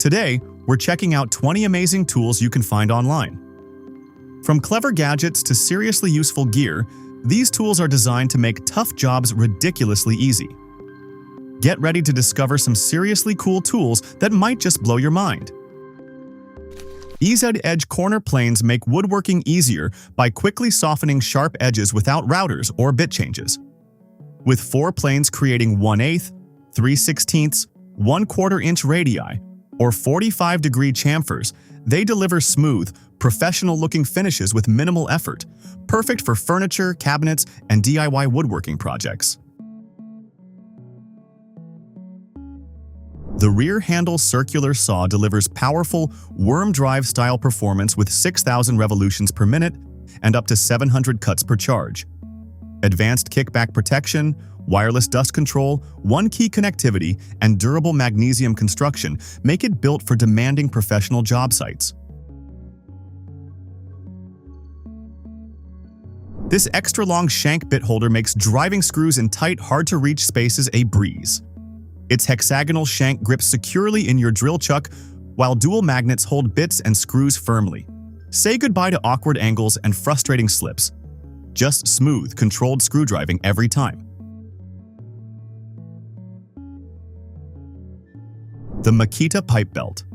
Today, we're checking out 20 amazing tools you can find online. From clever gadgets to seriously useful gear, these tools are designed to make tough jobs ridiculously easy. Get ready to discover some seriously cool tools that might just blow your mind. EZ Edge corner planes make woodworking easier by quickly softening sharp edges without routers or bit changes. With 4 planes creating 1/8, 3/16, 1/4 inch radii, or 45-degree chamfers, they deliver smooth, professional-looking finishes with minimal effort, perfect for furniture, cabinets, and DIY woodworking projects. The rear handle circular saw delivers powerful worm drive style performance with 6,000 revolutions per minute and up to 700 cuts per charge. Advanced kickback protection, wireless dust control, one-key connectivity, and durable magnesium construction make it built for demanding professional job sites. This extra-long shank bit holder makes driving screws in tight, hard-to-reach spaces a breeze. Its hexagonal shank grips securely in your drill chuck, while dual magnets hold bits and screws firmly. Say goodbye to awkward angles and frustrating slips. Just smooth, controlled screwdriving every time. The Makita Pipe Belt.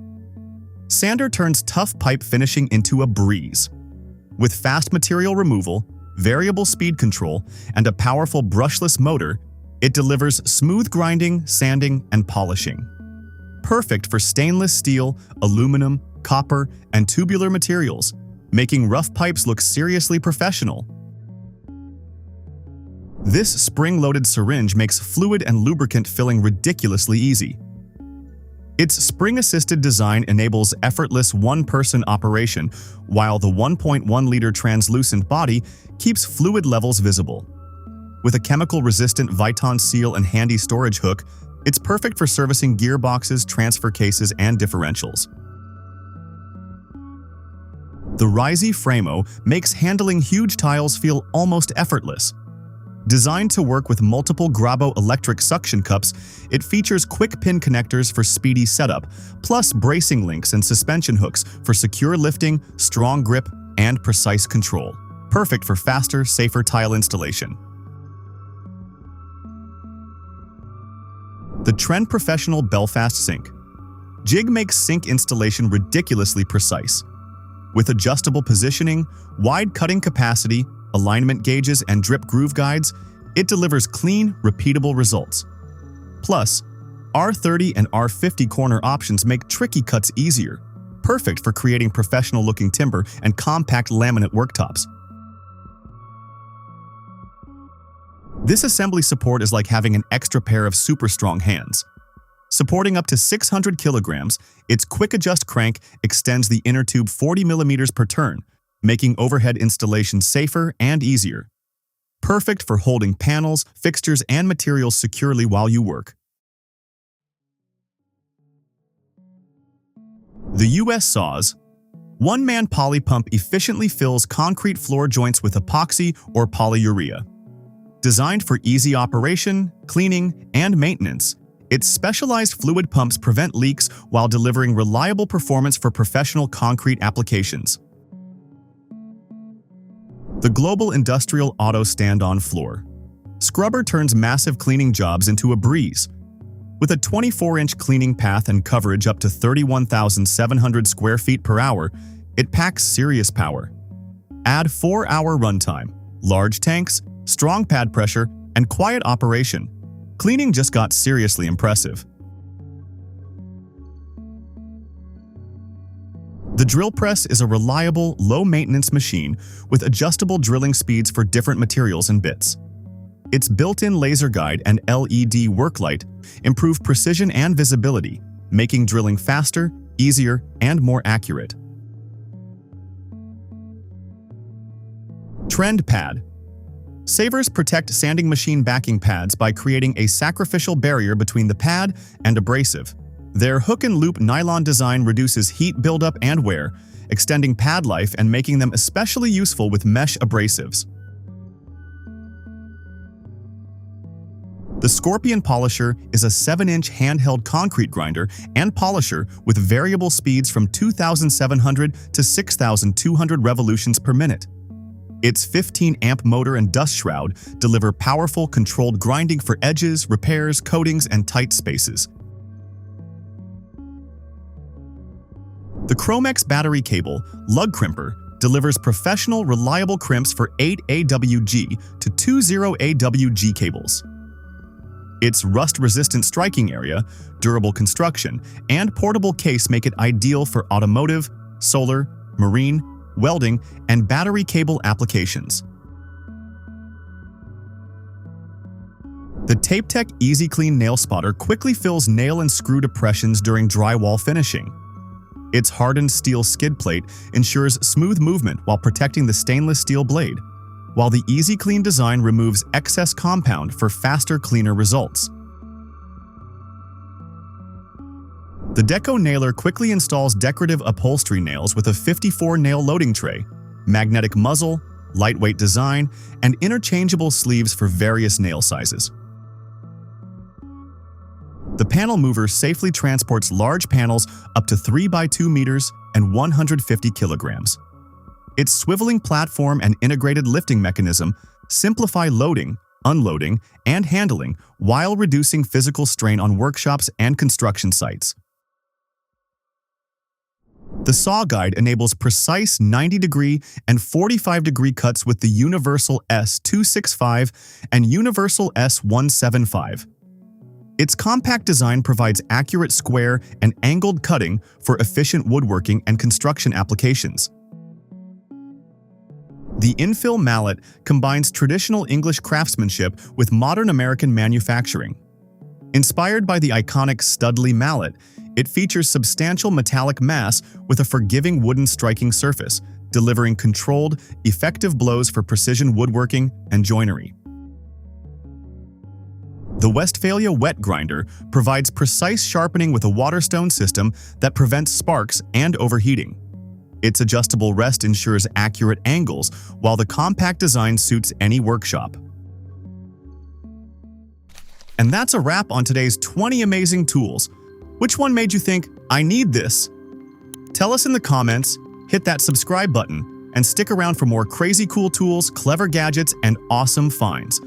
Sander turns tough pipe finishing into a breeze. With fast material removal, variable speed control, and a powerful brushless motor, it delivers smooth grinding, sanding, and polishing. Perfect for stainless steel, aluminum, copper, and tubular materials, making rough pipes look seriously professional. This spring-loaded syringe makes fluid and lubricant filling ridiculously easy. Its spring-assisted design enables effortless one-person operation, while the 1.1-liter translucent body keeps fluid levels visible. With a chemical-resistant Viton seal and handy storage hook, it's perfect for servicing gearboxes, transfer cases, and differentials. The Raizi Framo makes handling huge tiles feel almost effortless. Designed to work with multiple Grabo electric suction cups, it features quick pin connectors for speedy setup, plus bracing links and suspension hooks for secure lifting, strong grip, and precise control. Perfect for faster, safer tile installation. The Trend Professional Belfast Sink Jig makes sink installation ridiculously precise. With adjustable positioning, wide cutting capacity, alignment gauges, and drip groove guides, it delivers clean, repeatable results. Plus, R30 and R50 corner options make tricky cuts easier, perfect for creating professional-looking timber and compact laminate worktops. This assembly support is like having an extra pair of super strong hands. Supporting up to 600 kilograms, its quick-adjust crank extends the inner tube 40 millimeters per turn, making overhead installation safer and easier. Perfect for holding panels, fixtures, and materials securely while you work. The US Saws one-man poly pump efficiently fills concrete floor joints with epoxy or polyurea. Designed for easy operation, cleaning, and maintenance, its specialized fluid pumps prevent leaks while delivering reliable performance for professional concrete applications. The Global Industrial Auto Stand-On Floor Scrubber turns massive cleaning jobs into a breeze. With a 24-inch cleaning path and coverage up to 31,700 square feet per hour, it packs serious power. Add 4-hour runtime, large tanks, strong pad pressure, and quiet operation. Cleaning just got seriously impressive. The drill press is a reliable, low-maintenance machine with adjustable drilling speeds for different materials and bits. Its built-in laser guide and LED work light improve precision and visibility, making drilling faster, easier, and more accurate. Trend Pad Savers protect sanding machine backing pads by creating a sacrificial barrier between the pad and abrasive. Their hook-and-loop nylon design reduces heat buildup and wear, extending pad life and making them especially useful with mesh abrasives. The Scorpion Polisher is a 7-inch handheld concrete grinder and polisher with variable speeds from 2,700 to 6,200 revolutions per minute. Its 15-amp motor and dust shroud deliver powerful, controlled grinding for edges, repairs, coatings, and tight spaces. The Chromex battery cable, lug crimper, delivers professional, reliable crimps for 8 AWG to 20 AWG cables. Its rust-resistant striking area, durable construction, and portable case make it ideal for automotive, solar, marine, welding, and battery cable applications. The TapeTech Easy Clean Nail Spotter quickly fills nail and screw depressions during drywall finishing. Its hardened steel skid plate ensures smooth movement while protecting the stainless steel blade, while the Easy Clean design removes excess compound for faster, cleaner results. The Deco Nailer quickly installs decorative upholstery nails with a 54-nail loading tray, magnetic muzzle, lightweight design, and interchangeable sleeves for various nail sizes. The panel mover safely transports large panels up to 3 by 2 meters and 150 kilograms. Its swiveling platform and integrated lifting mechanism simplify loading, unloading, and handling while reducing physical strain on workshops and construction sites. The Saw Guide enables precise 90-degree and 45-degree cuts with the Universal S265 and Universal S175. Its compact design provides accurate square and angled cutting for efficient woodworking and construction applications. The Infill Mallet combines traditional English craftsmanship with modern American manufacturing. Inspired by the iconic Studley mallet, it features substantial metallic mass with a forgiving wooden striking surface, delivering controlled, effective blows for precision woodworking and joinery. The Westphalia Wet Grinder provides precise sharpening with a Waterstone system that prevents sparks and overheating. Its adjustable rest ensures accurate angles, while the compact design suits any workshop. And that's a wrap on today's 20 amazing tools. Which one made you think, I need this? Tell us in the comments, hit that subscribe button, and stick around for more crazy cool tools, clever gadgets, and awesome finds.